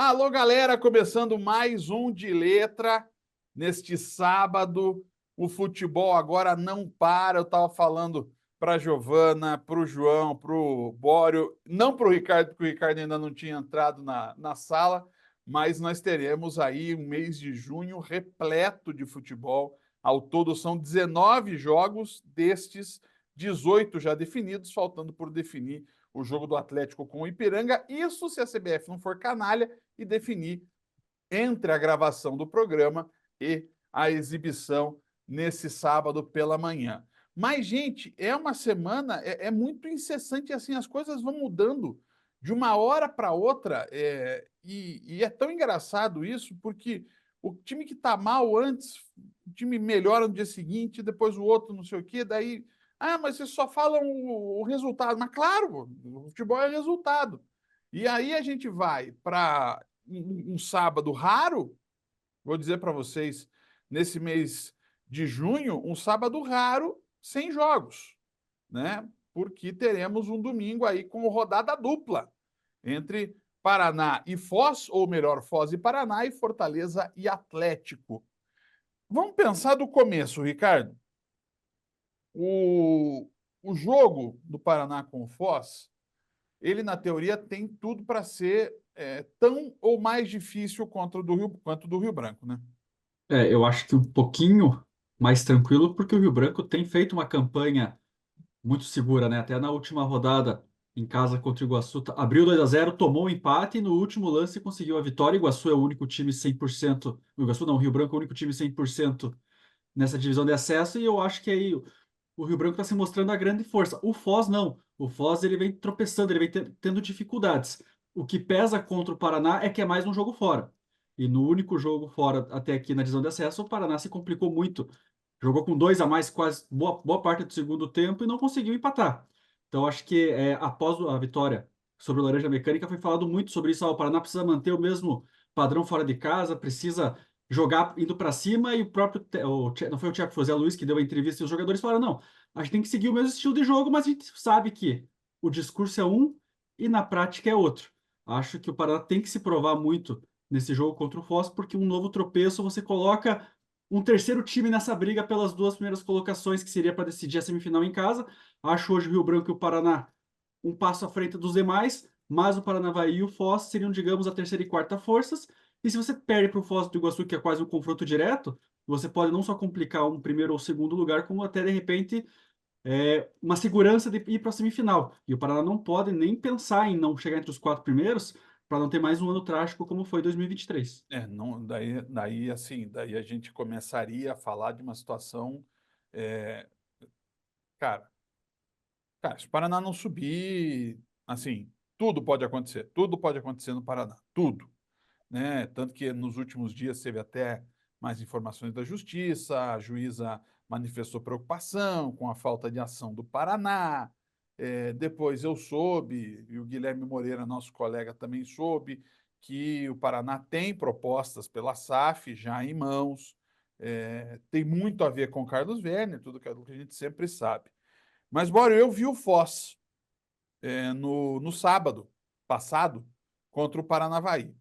Alô, galera, começando mais um de letra neste sábado. O futebol agora não para. Eu estava falando para a Giovana, para o João, para o Bório, não para o Ricardo, porque o Ricardo ainda não tinha entrado na sala, mas nós teremos aí um mês de junho repleto de futebol. Ao todo são 19 jogos, destes 18 já definidos, faltando por definir o jogo do Atlético com o Ipiranga. Isso se a CBF não for canalha e definir entre a gravação do programa e a exibição nesse sábado pela manhã. Mas, gente, é uma semana, muito incessante, assim, as coisas vão mudando de uma hora para outra, e é tão engraçado isso, porque o time que está mal antes, o time melhora no dia seguinte, depois o outro não sei o quê, daí, mas vocês só falam o resultado. Mas, claro, o futebol é resultado. E aí a gente vai para um sábado raro, vou dizer para vocês, nesse mês de junho, um sábado raro sem jogos, né? Porque teremos um domingo aí com rodada dupla entre Paraná e Foz, ou melhor, Foz e Paraná, e Fortaleza e Atlético. Vamos pensar do começo, Ricardo. O, o jogo do Paraná com o Foz, ele, na teoria, tem tudo para ser tão ou mais difícil quanto o do Rio Branco, né? Eu acho que um pouquinho mais tranquilo, porque o Rio Branco tem feito uma campanha muito segura, né? Até na última rodada, em casa contra o Iguaçu, abriu 2-0, tomou o empate e no último lance conseguiu a vitória. O Iguaçu é o único time 100%, o Iguaçu não, o Rio Branco é o único time 100% nessa divisão de acesso, e eu acho que aí o Rio Branco está se mostrando a grande força. O Foz não. O Foz ele vem tropeçando, ele vem tendo dificuldades. O que pesa contra o Paraná é que é mais um jogo fora. E no único jogo fora até aqui na divisão de acesso, o Paraná se complicou muito. Jogou com dois a mais quase boa parte do segundo tempo e não conseguiu empatar. Então acho que após a vitória sobre o Laranja Mecânica foi falado muito sobre isso. O Paraná precisa manter o mesmo padrão fora de casa, precisa jogar indo para cima, e o próprio não foi o Thiago José Luiz que deu a entrevista e os jogadores falaram: não, a gente tem que seguir o mesmo estilo de jogo, mas a gente sabe que o discurso é um e na prática é outro. Acho que o Paraná tem que se provar muito nesse jogo contra o Foz, porque um novo tropeço você coloca um terceiro time nessa briga pelas duas primeiras colocações, que seria para decidir a semifinal em casa. Acho hoje o Rio Branco e o Paraná um passo à frente dos demais, mas o Paranavaí e o Foz seriam, digamos, a terceira e quarta forças. E se você perde para o Foz do Iguaçu, que é quase um confronto direto, você pode não só complicar um primeiro ou segundo lugar, como até, de repente, uma segurança de ir para a semifinal. E o Paraná não pode nem pensar em não chegar entre os quatro primeiros para não ter mais um ano trágico como foi 2023. Não, daí a gente começaria a falar de uma situação, é, cara, se o Paraná não subir, assim, tudo pode acontecer no Paraná, tudo, né? Tanto que nos últimos dias teve até mais informações da Justiça, a juíza manifestou preocupação com a falta de ação do Paraná. Depois eu soube, e o Guilherme Moreira, nosso colega, também soube, que o Paraná tem propostas pela SAF já em mãos. Tem muito a ver com Carlos Werner, tudo que a gente sempre sabe. Mas, Bora, eu vi o Foz no sábado passado contra o Paranavaí.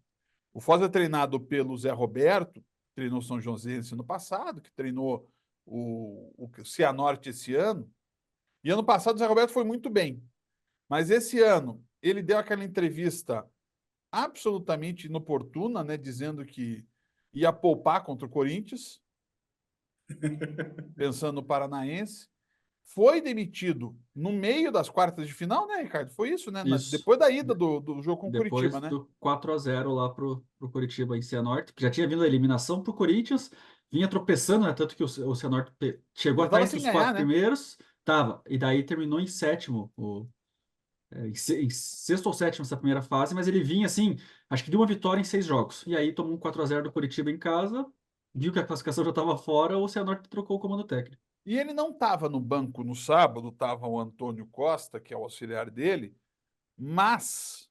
O Foz é treinado pelo Zé Roberto, que treinou São Joséense no passado, que treinou o Cianorte esse ano. E ano passado o Zé Roberto foi muito bem. Mas esse ano ele deu aquela entrevista absolutamente inoportuna, né, dizendo que ia poupar contra o Corinthians, pensando no Paranaense. Foi demitido no meio das quartas de final, né, Ricardo? Foi isso, né? Isso. Depois da ida do jogo com o Curitiba, Depois né? do 4-0 lá pro Coritiba em Cianorte, que já tinha vindo a eliminação pro Corinthians, vinha tropeçando, né? Tanto que o Cianorte chegou Já a estar estava entre sem os ganhar, quatro né? primeiros, tava, e daí terminou em sétimo, em sexto ou sétimo essa primeira fase, mas ele vinha assim, acho que de uma vitória em 6 jogos. E aí tomou um 4-0 do Coritiba em casa, viu que a classificação já estava fora, o Cianorte trocou o comando técnico. E ele não estava no banco no sábado, estava o Antônio Costa, que é o auxiliar dele, mas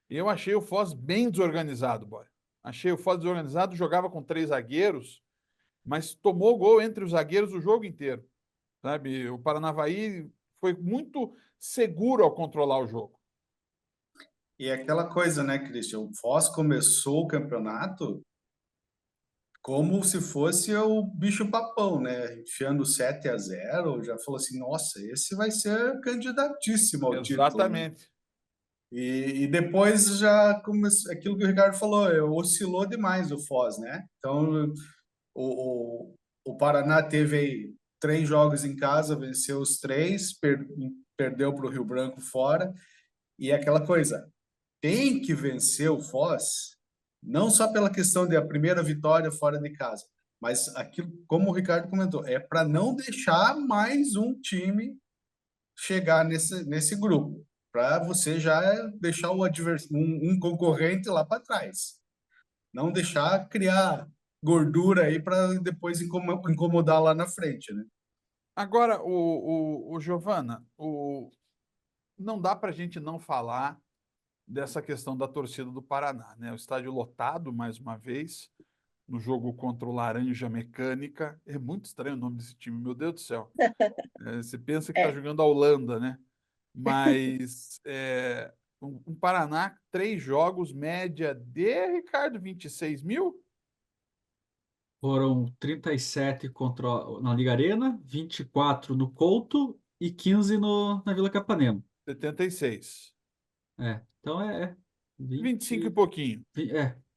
eu achei o Foz bem desorganizado, boy. Achei o Foz desorganizado, jogava com três zagueiros, mas tomou gol entre os zagueiros o jogo inteiro, sabe? O Paranavaí foi muito seguro ao controlar o jogo. E aquela coisa, né, Christian? O Foz começou o campeonato como se fosse o bicho-papão, né? Enfiando 7-0, já falou assim, nossa, esse vai ser candidatíssimo ao título, né? Exatamente. E depois já começou, aquilo que o Ricardo falou, oscilou demais o Foz, né? Então, o, o Paraná teve aí 3 jogos em casa, venceu os 3, perdeu para o Rio Branco fora, e aquela coisa, tem que vencer o Foz, não só pela questão de a primeira vitória fora de casa, mas aquilo, como o Ricardo comentou, é para não deixar mais um time chegar nesse grupo, para você já deixar um concorrente lá para trás. Não deixar criar gordura aí para depois incomodar lá na frente, né? Agora, o Giovana, não dá para a gente não falar dessa questão da torcida do Paraná, né? O estádio lotado, mais uma vez, no jogo contra o Laranja Mecânica. É muito estranho o nome desse time, meu Deus do céu. Você pensa que está É, jogando a Holanda, né? Mas um Paraná, 3 jogos, média de, Ricardo, 26 mil? Foram 37 na Liga Arena, 24 no Couto e 15 na Vila Capanema. 76. Então 25 e 20, pouquinho.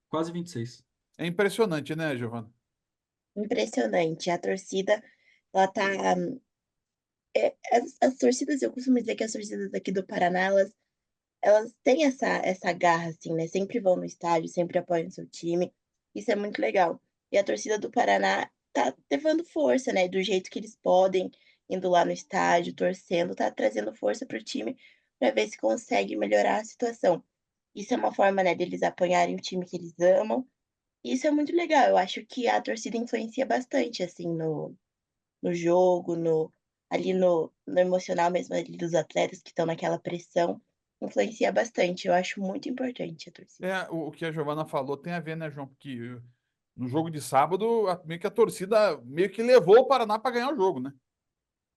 quase 26. É impressionante, né, Giovana? impressionante. A torcida, ela tá. As torcidas, eu costumo dizer que as torcidas aqui do Paraná, elas têm essa garra, assim, né? Sempre vão no estádio, sempre apoiam seu time. Isso é muito legal. E a torcida do Paraná tá levando força, né? Do jeito que eles podem, indo lá no estádio, torcendo, tá trazendo força pro time para ver se consegue melhorar a situação. Isso é uma forma, né, deles apoiarem o time que eles amam. E isso é muito legal. Eu acho que a torcida influencia bastante, assim, no jogo, ali no emocional mesmo ali dos atletas que estão naquela pressão, influencia bastante. Eu acho muito importante a torcida. O que a Giovana falou tem a ver, né, João? Porque no jogo de sábado, meio que a torcida meio que levou o Paraná para ganhar o jogo, né?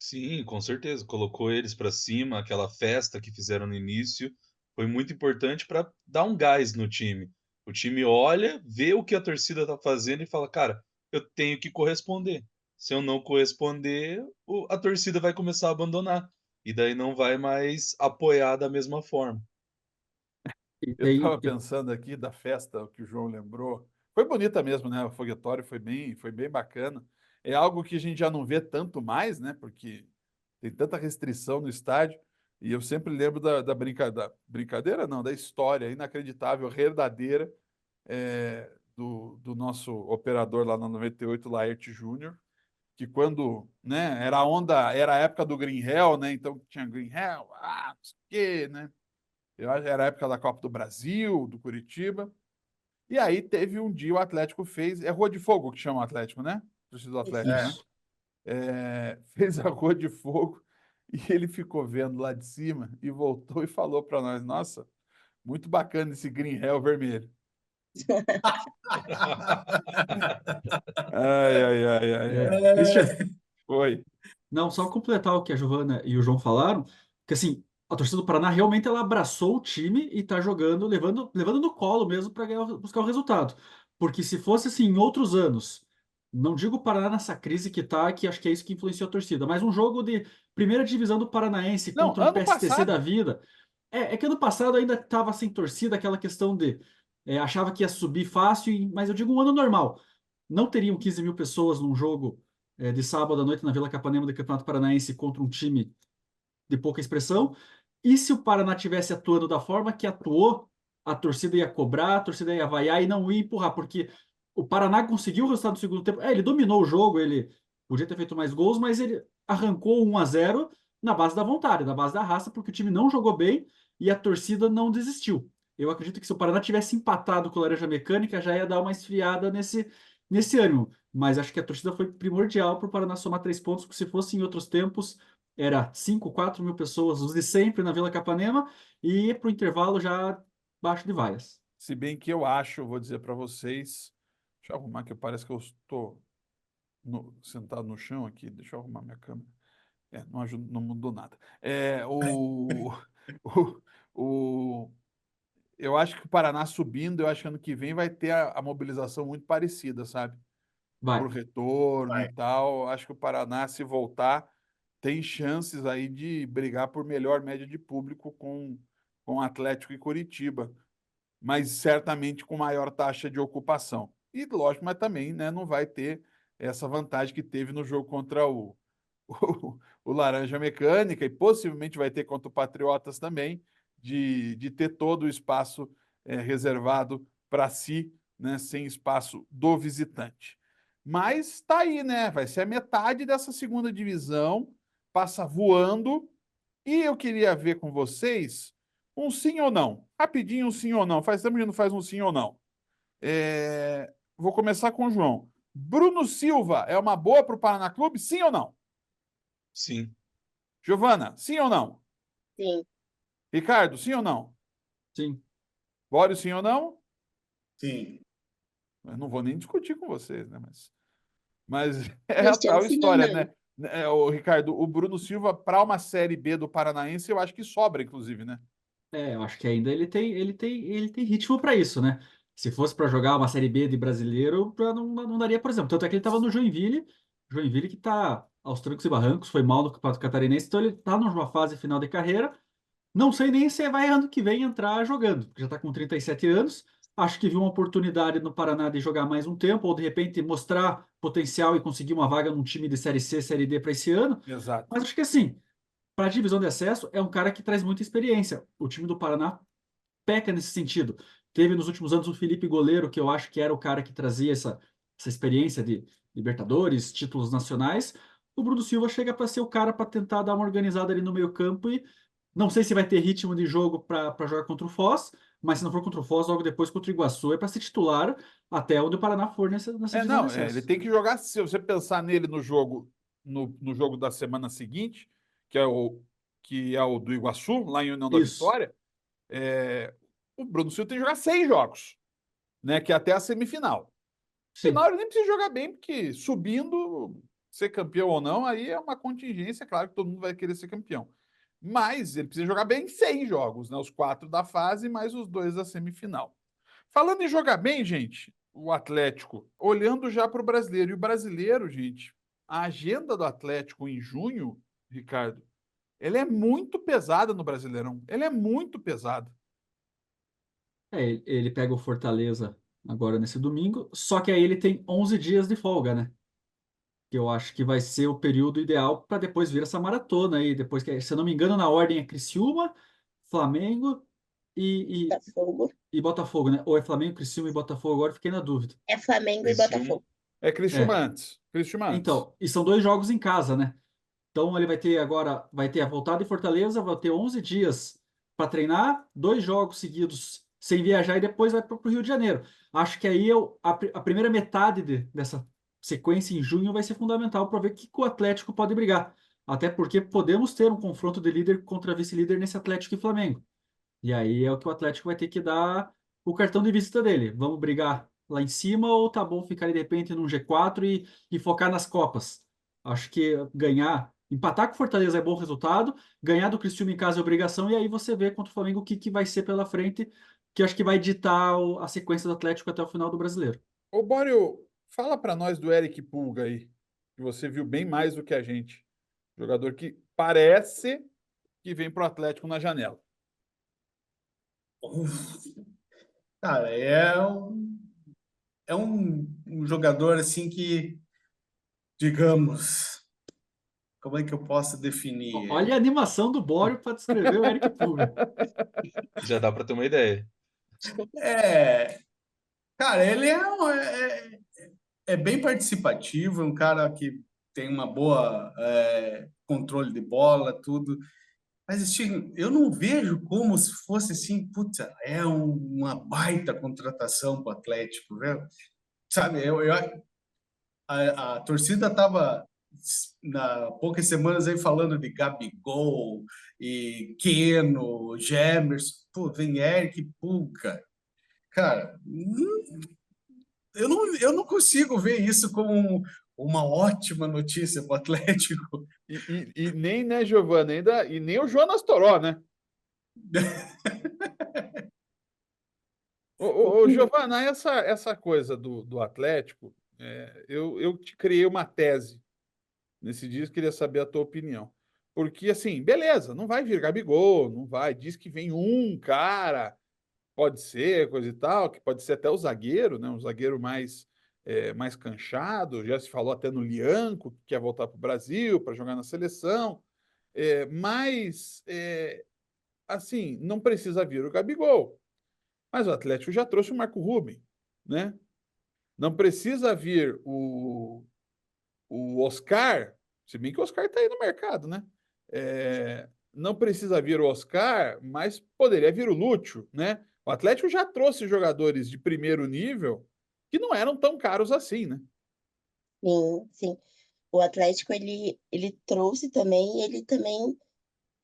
Sim, com certeza. Colocou eles para cima, aquela festa que fizeram no início foi muito importante para dar um gás no time. O time olha, vê o que a torcida tá fazendo e fala, cara, eu tenho que corresponder. Se eu não corresponder, a torcida vai começar a abandonar. E daí não vai mais apoiar da mesma forma. E Eu estava tem, pensando aqui da festa, o que o João lembrou. Foi bonita mesmo, né? O foguetório foi bem bacana. É algo que a gente já não vê tanto mais, né? Porque tem tanta restrição no estádio. E eu sempre lembro da brincadeira, não, da história inacreditável, verdadeira, do nosso operador lá na 98, Laerte Júnior, que quando, né, era a época do Green Hell, né? Então tinha Green Hell, não sei o quê, né? Eu acho que era a época da Copa do Brasil, do Curitiba. E aí teve um dia o Atlético fez. É Rua de Fogo que chama o Atlético, né? Torcida do Atlético, né? É, isso. Fez a Rua de Fogo e ele ficou vendo lá de cima e voltou e falou para nós: Nossa, muito bacana esse Green Hell vermelho. Ai, ai, ai, ai, ai. Christian, Foi. não, só completar o que a Giovana e o João falaram, que assim, a torcida do Paraná realmente ela abraçou o time e tá jogando, levando no colo mesmo para buscar o resultado. Porque se fosse assim em outros anos, não digo o Paraná nessa crise que tá, que acho que é isso que influenciou a torcida, mas um jogo de primeira divisão do Paranaense Não, contra um ano PSTC da passado. vida. É que ano passado ainda estava sem torcida, aquela questão de achava que ia subir fácil, mas eu digo um ano normal. Não teriam 15 mil pessoas num jogo de sábado à noite na Vila Capanema do Campeonato Paranaense contra um time de pouca expressão. E se o Paraná tivesse atuando da forma que atuou, a torcida ia cobrar, a torcida ia vaiar e não ia empurrar, porque o Paraná conseguiu o resultado do segundo tempo. Ele dominou o jogo, ele podia ter feito mais gols, mas ele arrancou 1-0 na base da vontade, na base da raça, porque o time não jogou bem e a torcida não desistiu. Eu acredito que se o Paraná tivesse empatado com o Laranja Mecânica, já ia dar uma esfriada nesse ânimo. Mas acho que a torcida foi primordial para o Paraná somar 3 pontos, porque se fosse em outros tempos, era 5, 4 mil pessoas, os de sempre na Vila Capanema, e para o intervalo já baixo de vaias. Se bem que eu acho, vou dizer para vocês. Deixa eu arrumar que parece que eu estou sentado no chão aqui. Deixa eu arrumar minha câmera. Não mudou nada. O, o, eu acho que o Paraná subindo, eu acho que ano que vem vai ter a mobilização muito parecida, sabe? Vai. Pro retorno e Vai. tal. Acho que o Paraná, se voltar, tem chances aí de brigar por melhor média de público com Atlético e Curitiba, mas certamente com maior taxa de ocupação. E lógico, mas também, né, não vai ter essa vantagem que teve no jogo contra o Laranja Mecânica e possivelmente vai ter contra o Patriotas também, de ter todo o espaço reservado para si, né, sem espaço do visitante. Mas tá aí, né? Vai ser a metade dessa segunda divisão, passa voando. E eu queria ver com vocês um sim ou não. Rapidinho, um sim ou não. Faz tempo que não faz um sim ou não. Vou começar com o João. Bruno Silva é uma boa para o Paraná Clube? Sim ou não? Sim. Giovana, sim ou não? Sim. Ricardo, sim ou não? Sim. Bório, sim ou não? Sim. Eu não vou nem discutir com vocês, né? Mas é a Cristiano, tal sim ou história, não? né? O Ricardo, o Bruno Silva, para uma Série B do Paranaense, eu acho que sobra, inclusive, né? Eu acho que ainda ele tem ritmo para isso, né? Se fosse para jogar uma Série B de brasileiro, não daria, por exemplo. Tanto é que ele estava no Joinville que está aos trancos e barrancos, foi mal no Campeonato Catarinense, então ele está numa fase final de carreira. Não sei nem se vai ano que vem entrar jogando, porque já está com 37 anos. Acho que viu uma oportunidade no Paraná de jogar mais um tempo, ou de repente mostrar potencial e conseguir uma vaga num time de Série C, Série D para esse ano. Exato. Mas acho que assim, para a divisão de acesso, é um cara que traz muita experiência. O time do Paraná peca nesse sentido. Teve nos últimos anos o Felipe Goleiro, que eu acho que era o cara que trazia essa experiência de Libertadores, títulos nacionais. O Bruno Silva chega para ser o cara para tentar dar uma organizada ali no meio-campo e não sei se vai ter ritmo de jogo para jogar contra o Foz, mas se não for contra o Foz, logo depois contra o Iguaçu é para ser titular até onde o Paraná for nessa divisão de Não, ele acesso. tem que jogar. Se você pensar nele no jogo, no jogo da semana seguinte, que é o do Iguaçu, lá em União da Isso, Vitória, é, o Bruno Silva tem que jogar 6 jogos, né? Que é até a semifinal. sim. Final ele nem precisa jogar bem, porque subindo, ser campeão ou não, aí é uma contingência, claro que todo mundo vai querer ser campeão. Mas ele precisa jogar bem 6 jogos, né? Os 4 da fase, mais os 2 da semifinal. Falando em jogar bem, gente, o Atlético, olhando já para o brasileiro. E o brasileiro, gente, a agenda do Atlético em junho, Ricardo, ele é muito pesada no Brasileirão. Ele é muito pesado. Ele pega o Fortaleza agora nesse domingo, só que aí ele tem 11 dias de folga, né? Que eu acho que vai ser o período ideal para depois vir essa maratona aí, depois que, se eu não me engano, na ordem é Criciúma, Flamengo e, Botafogo. e Botafogo, né? Ou é Flamengo, Criciúma e Botafogo, agora fiquei na dúvida. É Flamengo e Criciúma. Botafogo. É Cristiúma É, antes. Cristiúma antes. então, e são 2 jogos em casa, né? Então ele vai ter a voltada em Fortaleza, vai ter 11 dias para treinar, 2 jogos seguidos sem viajar e depois vai para o Rio de Janeiro. Acho que aí a primeira metade dessa sequência em junho vai ser fundamental para ver o que o Atlético pode brigar. Até porque podemos ter um confronto de líder contra vice-líder nesse Atlético e Flamengo. E aí é o que o Atlético vai ter que dar o cartão de visita dele. Vamos brigar lá em cima ou tá bom ficar de repente num G4 e focar nas Copas? Acho que empatar com o Fortaleza é bom resultado, ganhar do Criciúma em casa é obrigação, e aí você vê contra o Flamengo o que vai ser pela frente, que acho que vai ditar a sequência do Atlético até o final do Brasileiro. Ô, Bório, fala para nós do Eric Pulga aí, que você viu bem mais do que a gente. Jogador que parece que vem pro Atlético na janela. Cara, é um jogador assim que, digamos, como é que eu posso definir Olha a ele? animação do Bório para descrever o Eric Pulga. Já dá para ter uma ideia. É, cara, ele é bem participativo, é um cara que tem uma boa controle de bola, tudo. Mas assim, eu não vejo como se fosse assim, puta, uma baita contratação para o Atlético, viu? Sabe, a torcida estava há poucas semanas aí falando de Gabigol e Keno, Gemerson, pô, vem Eric Pulga. Cara, eu não consigo ver isso como uma ótima notícia para o Atlético. E nem, né, Giovana, ainda, e nem o Jonas Toró, né? Giovana, essa coisa do Atlético, eu te criei uma tese nesse dia, queria saber a tua opinião. Porque, assim, beleza, não vai vir Gabigol, não vai, diz que vem um cara, pode ser, coisa e tal, que pode ser até o zagueiro, né? Um zagueiro mais canchado, já se falou até no Lianco, que quer voltar para o Brasil para jogar na seleção. Mas, assim, não precisa vir o Gabigol. Mas o Atlético já trouxe o Marco Ruben, né? Não precisa vir o Oscar, se bem que o Oscar está aí no mercado, né? Não precisa vir o Oscar, mas poderia vir o Lúcio, né? O Atlético já trouxe jogadores de primeiro nível que não eram tão caros assim, né? Sim, sim. O Atlético, ele trouxe também, ele também,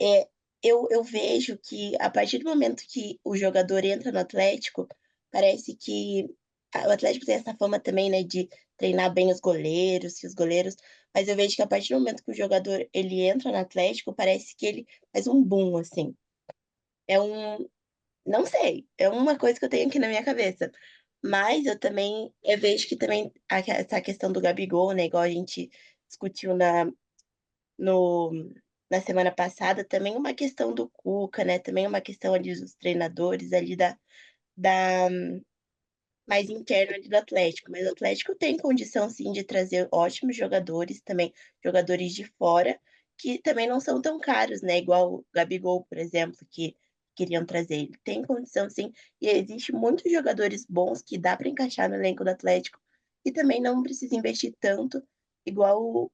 é, eu vejo que a partir do momento que o jogador entra no Atlético, parece que o Atlético tem essa fama também, né, de treinar bem os goleiros, mas eu vejo que a partir do momento que o jogador, ele entra no Atlético, parece que ele faz um boom, assim. É um, não sei, é uma coisa que eu tenho aqui na minha cabeça. Mas eu vejo que também essa questão do Gabigol, né, igual a gente discutiu no, na semana passada, também uma questão do Cuca, né, também uma questão ali dos treinadores ali da mais interna ali do Atlético. Mas o Atlético tem condição, sim, de trazer ótimos jogadores também, jogadores de fora, que também não são tão caros, né, igual o Gabigol, por exemplo, que queriam trazer. Ele tem condição, sim, e existe muitos jogadores bons que dá para encaixar no elenco do Atlético e também não precisa investir tanto, igual o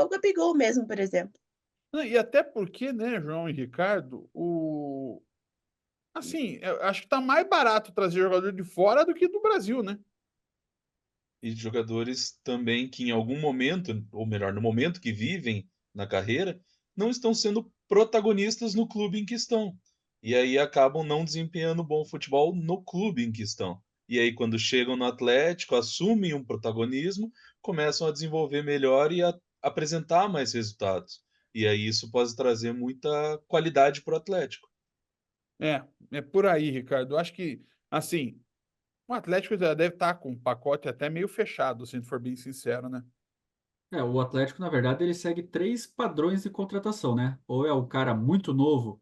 Gabigol mesmo, por exemplo. Não, e até porque, né, João e Ricardo, assim, eu acho que tá mais barato trazer jogador de fora do que do Brasil, né? E jogadores também que em algum momento, ou melhor, no momento que vivem na carreira, não estão sendo protagonistas no clube em que estão. E aí acabam não desempenhando bom futebol no clube em que estão. E aí, quando chegam no Atlético, assumem um protagonismo, começam a desenvolver melhor e a apresentar mais resultados. E aí isso pode trazer muita qualidade para o Atlético. É, é por aí, Ricardo. Eu acho que, assim, o Atlético já deve estar com um pacote até meio fechado, se a gente for bem sincero, né? O Atlético, na verdade, ele segue três padrões de contratação, né? Ou é o cara muito novo,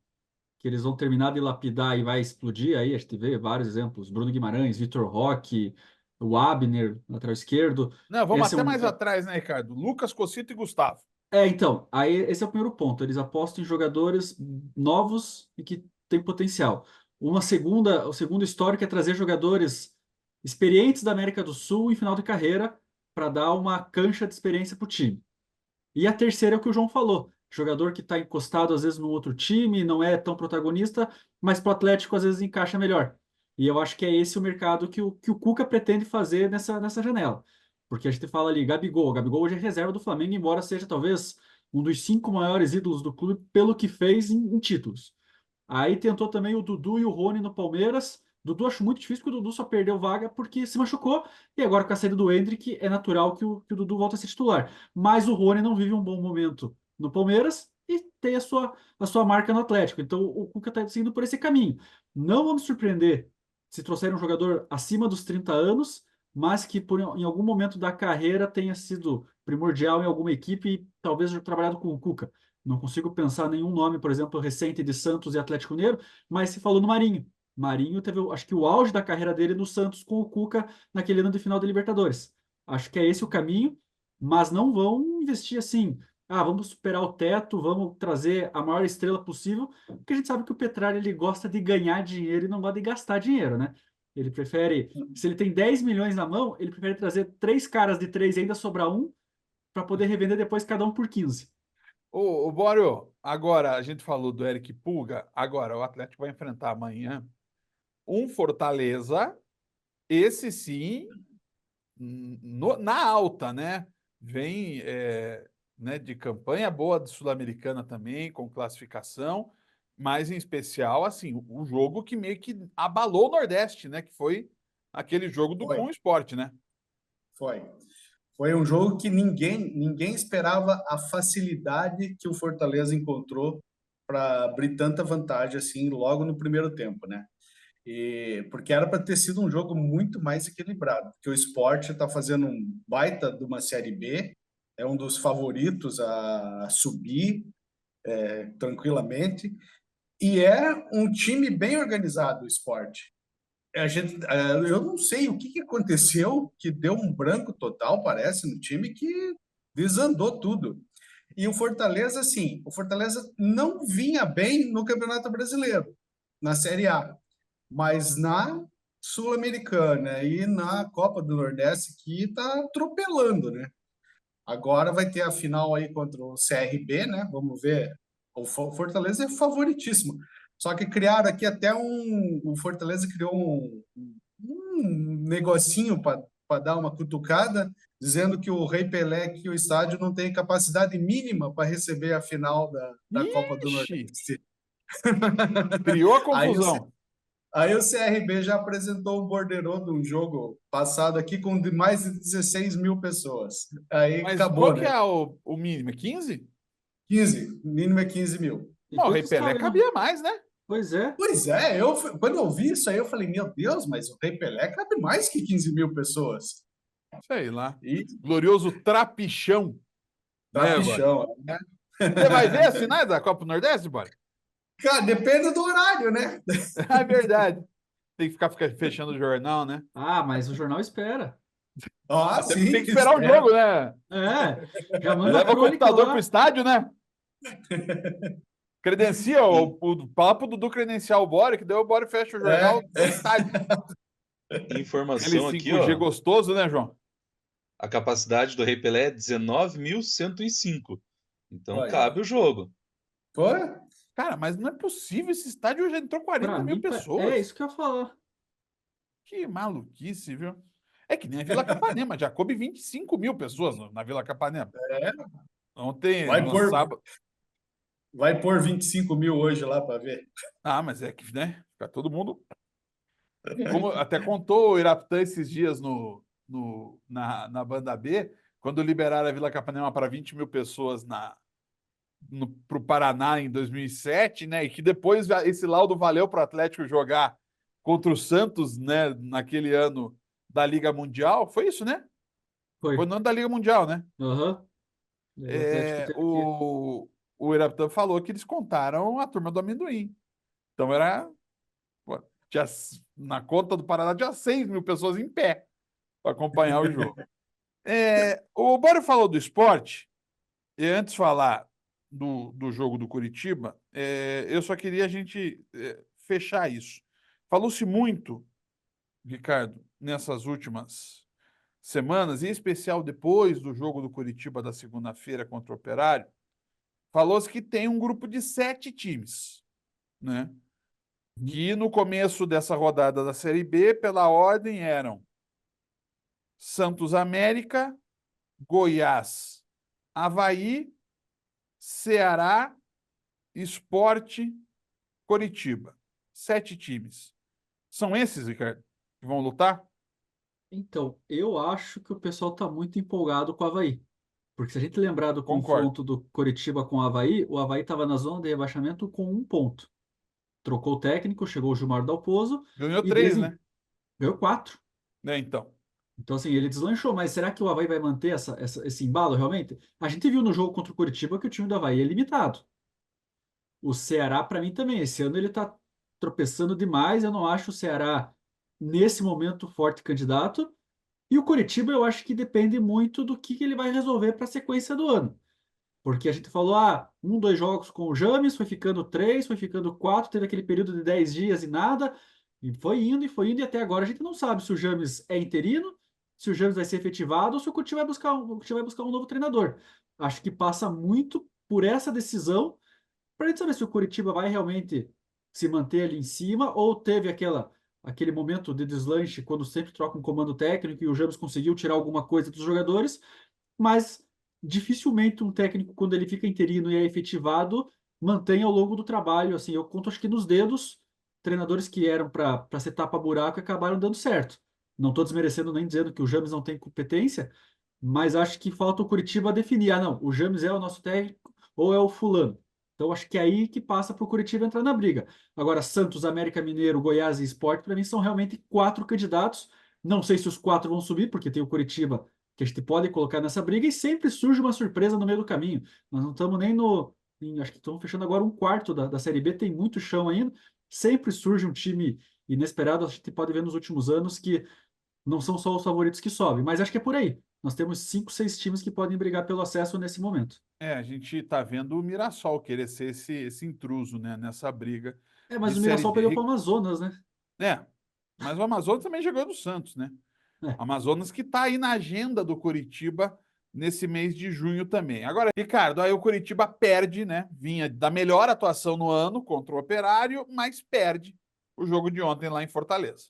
que eles vão terminar de lapidar e vai explodir, aí a gente vê vários exemplos, Bruno Guimarães, Vitor Roque, o Abner, lateral esquerdo. Não, vamos Esse é até um, mais atrás, né, Ricardo? Lucas, Cocito e Gustavo. então, aí esse é o primeiro ponto. Eles apostam em jogadores novos e que têm potencial. O segundo histórico é trazer jogadores experientes da América do Sul em final de carreira para dar uma cancha de experiência para o time. E a terceira é o que o João falou. Jogador que está encostado às vezes no outro time, não é tão protagonista, mas para o Atlético às vezes encaixa melhor. E eu acho que é esse o mercado que o Cuca pretende fazer nessa janela. Porque a gente fala ali, Gabigol. Gabigol hoje é reserva do Flamengo, embora seja talvez um dos 5 maiores ídolos do clube pelo que fez em títulos. Aí tentou também o Dudu e o Rony no Palmeiras. Dudu acho muito difícil, porque o Dudu só perdeu vaga porque se machucou. E agora com a saída do Endrick, é natural que o Dudu volte a ser titular. Mas o Rony não vive um bom momento no Palmeiras e tem a sua marca no Atlético. Então o Cuca está seguindo por esse caminho. Não vamos surpreender se trouxer um jogador acima dos 30 anos, mas que em algum momento da carreira tenha sido primordial em alguma equipe e talvez trabalhado com o Cuca. Não consigo pensar nenhum nome, por exemplo, recente de Santos e Atlético Mineiro, mas se falou no Marinho. Marinho teve, acho que o auge da carreira dele no Santos com o Cuca naquele ano de final da Libertadores. Acho que é esse o caminho, mas não vão investir assim. Vamos superar o teto, vamos trazer a maior estrela possível, porque a gente sabe que o Petralha ele gosta de ganhar dinheiro e não gosta de gastar dinheiro, né? Ele prefere, se ele tem 10 milhões na mão, ele prefere trazer três caras de três e ainda sobrar um para poder revender depois cada um por 15. Ô, Bório, agora a gente falou do Eric Pulga, agora o Atlético vai enfrentar amanhã um Fortaleza, esse sim, na alta, né? Vem né, de campanha boa de Sul-Americana também, com classificação, mas em especial, assim, o jogo que meio que abalou o Nordeste, né? Que foi aquele jogo do Foi, Com Esporte, né? foi. Foi um jogo que ninguém esperava a facilidade que o Fortaleza encontrou para abrir tanta vantagem assim logo no primeiro tempo, né? Porque era para ter sido um jogo muito mais equilibrado, porque o Sport está fazendo um baita de uma Série B, é um dos favoritos a subir tranquilamente, e é um time bem organizado, o Sport. Eu não sei o que aconteceu, que deu um branco total, parece, no time, que desandou tudo. E o Fortaleza, assim, o Fortaleza não vinha bem no Campeonato Brasileiro, na Série A, mas na Sul-Americana e na Copa do Nordeste, que está atropelando, né? Agora vai ter a final aí contra o CRB, né? Vamos ver. O Fortaleza é favoritíssimo. Só que criaram aqui até o Fortaleza criou um negocinho para dar uma cutucada, dizendo que o Rei Pelé, que o estádio não tem capacidade mínima para receber a final da Copa do Ixi, Nordeste. criou a Aí confusão. Aí o CRB já apresentou o borderô de um jogo passado aqui com mais de 16 mil pessoas. Aí Mas acabou, qual que né? é o mínimo? É 15? 15, mínimo é 15 mil. E Bom, o Rei quantos Pelé estavam? cabia mais, né? Pois é. Pois é, quando eu vi isso aí, eu falei, meu Deus, mas o Rei Pelé cabe mais que 15 mil pessoas. Sei lá. E Glorioso Trapichão, tá né, Bora? pichão, né? Você vai ver as finais da Copa do Nordeste, Bora? Cara, depende do horário, né? É verdade. Tem que ficar fechando o jornal, né? Ah, mas o jornal espera. Ah, Até porque sim, tem que esperar o jogo, né? Já manda a Leva o crônica computador pro lá. estádio, né? Credencia, fala pro Dudu credenciar o Bora, que daí o Bora fecha o é, jornal no estádio. Aquele Informação aqui, 5G ó. gostoso, né, João? A capacidade do Rei Pelé é 19.105. Então olha, cabe o jogo. pô, Cara, mas não é possível, esse estádio já entrou 40 Para mil mim, pessoas. é isso que eu ia falar. Que maluquice, viu? É que nem a Vila Capanema, já coube 25 mil pessoas na Vila Capanema. é, Ontem, vai no pôr, sábado. vai pôr 25 mil hoje lá para ver. Ah, mas é que, né? Fica todo mundo. Como até contou o Iraptã esses dias na banda B, quando liberaram a Vila Capanema para 20 mil pessoas para o Paraná em 2007, né? E que depois esse laudo valeu para o Atlético jogar contra o Santos, né? Naquele ano da Liga Mundial. Foi isso, né? Foi Foi. no ano da Liga Mundial, né? Aham. O Atlético É, teve que. o Iraptã falou que eles contaram a turma do amendoim. Então era. Pô, tinha, na conta do Paraná tinha 6 mil pessoas em pé para acompanhar o jogo. O Bório falou do esporte, e antes de falar do jogo do Curitiba, eu só queria a gente fechar isso. Falou-se muito, Ricardo, nessas últimas semanas, em especial depois do jogo do Curitiba da segunda-feira contra o Operário, falou-se que tem um grupo de 7 times, né? Que no começo dessa rodada da Série B, pela ordem, eram Santos América, Goiás, Avaí, Ceará, Sport, Coritiba. 7 times. São esses, Ricardo, que vão lutar? Então, eu acho que o pessoal está muito empolgado com o Avaí. Porque se a gente lembrar do Concordo. confronto do Coritiba com o Avaí estava na zona de rebaixamento com 1 ponto. Trocou o técnico, chegou o Gilmar Dalpozo Ganhou e 3, né? ganhou 4. Então. Então, assim, ele deslanchou, mas será que o Avaí vai manter esse embalo realmente? A gente viu no jogo contra o Coritiba que o time do Avaí é limitado. O Ceará, para mim, também. Esse ano ele está tropeçando demais. Eu não acho o Ceará, nesse momento, forte candidato. E o Coritiba, eu acho que depende muito do que ele vai resolver para a sequência do ano. Porque a gente falou, 2 jogos com o James, foi ficando 3, foi ficando 4, teve aquele período de 10 dias e nada, e foi indo, e até agora a gente não sabe se o James é interino, se o James vai ser efetivado ou se o Coutinho vai buscar um novo treinador. Acho que passa muito por essa decisão para a gente saber se o Coritiba vai realmente se manter ali em cima ou teve aquele momento de deslanche quando sempre troca um comando técnico e o James conseguiu tirar alguma coisa dos jogadores, mas dificilmente um técnico, quando ele fica interino e é efetivado, mantém ao longo do trabalho. Assim, eu conto acho que nos dedos treinadores que eram para ser tapa-buraco e acabaram dando certo. Não estou desmerecendo nem dizendo que o James não tem competência, mas acho que falta o Curitiba definir, não, o James é o nosso técnico ou é o fulano. Então, acho que é aí que passa para o Curitiba entrar na briga. Agora, Santos, América Mineiro, Goiás e Sport, para mim, são realmente 4 candidatos. Não sei se os 4 vão subir, porque tem o Curitiba que a gente pode colocar nessa briga, e sempre surge uma surpresa no meio do caminho. Nós não estamos nem no. Acho que estamos fechando agora um quarto da Série B, tem muito chão ainda. Sempre surge um time inesperado, a gente pode ver nos últimos anos que não são só os favoritos que sobem, mas acho que é por aí. Nós temos 5, 6 times que podem brigar pelo acesso nesse momento. A gente está vendo o Mirassol querer ser esse intruso, né, nessa briga de Mas o Série Mirassol B. perdeu para o Amazonas, né? Mas o Amazonas também jogou do Santos, né? É. Amazonas que está aí na agenda do Curitiba nesse mês de junho também. Agora, Ricardo, aí o Curitiba perde, né? Vinha da melhor atuação no ano contra o Operário, mas perde o jogo de ontem lá em Fortaleza.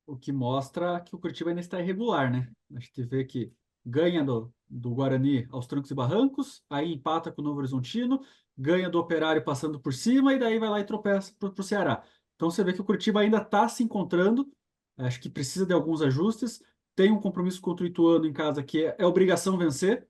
O que mostra que o Curitiba ainda está irregular, né? A gente vê que ganha do Guarani aos trancos e barrancos, aí empata com o Novo Horizontino, ganha do Operário passando por cima e daí vai lá e tropeça para o Ceará. Então você vê que o Curitiba ainda está se encontrando, acho que precisa de alguns ajustes, tem um compromisso contra o Ituano em casa que é obrigação vencer,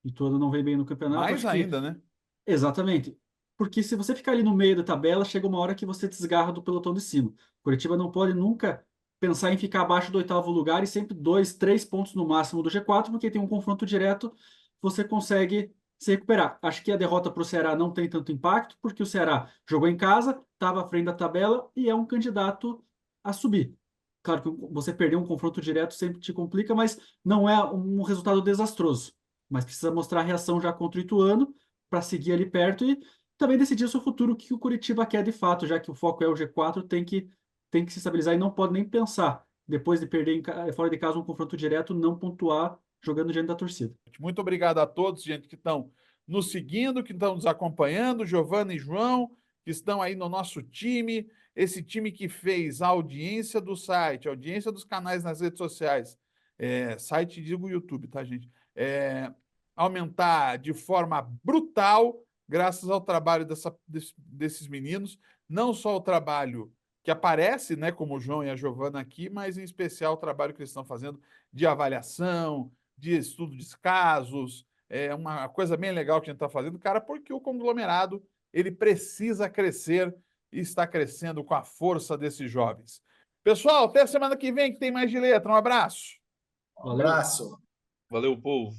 Ituano não vem bem no campeonato, Mais acho que ainda, né? exatamente. Porque se você ficar ali no meio da tabela, chega uma hora que você desgarra do pelotão de cima. Curitiba não pode nunca pensar em ficar abaixo do 8º lugar e sempre 2, 3 pontos no máximo do G4, porque tem um confronto direto, você consegue se recuperar. Acho que a derrota para o Ceará não tem tanto impacto, porque o Ceará jogou em casa, estava à frente da tabela e é um candidato a subir. Claro que você perder um confronto direto sempre te complica, mas não é um resultado desastroso. Mas precisa mostrar a reação já contra o Ituano para seguir ali perto e também decidir o seu futuro, o que o Curitiba quer de fato, já que o foco é o G4, tem que se estabilizar e não pode nem pensar, depois de perder fora de casa um confronto direto, não pontuar jogando diante da torcida. Muito obrigado a todos, gente, que estão nos seguindo, que estão nos acompanhando, Giovana e João, que estão aí no nosso time, esse time que fez a audiência do site, a audiência dos canais nas redes sociais, site, digo YouTube, tá, gente? Aumentar de forma brutal, graças ao trabalho desses meninos, não só o trabalho que aparece, né, como o João e a Giovana aqui, mas em especial o trabalho que eles estão fazendo de avaliação, de estudo de casos, é uma coisa bem legal que a gente está fazendo, cara, porque o conglomerado ele precisa crescer e está crescendo com a força desses jovens. Pessoal, até semana que vem que tem mais de letra. Um abraço. Um abraço. Valeu, povo.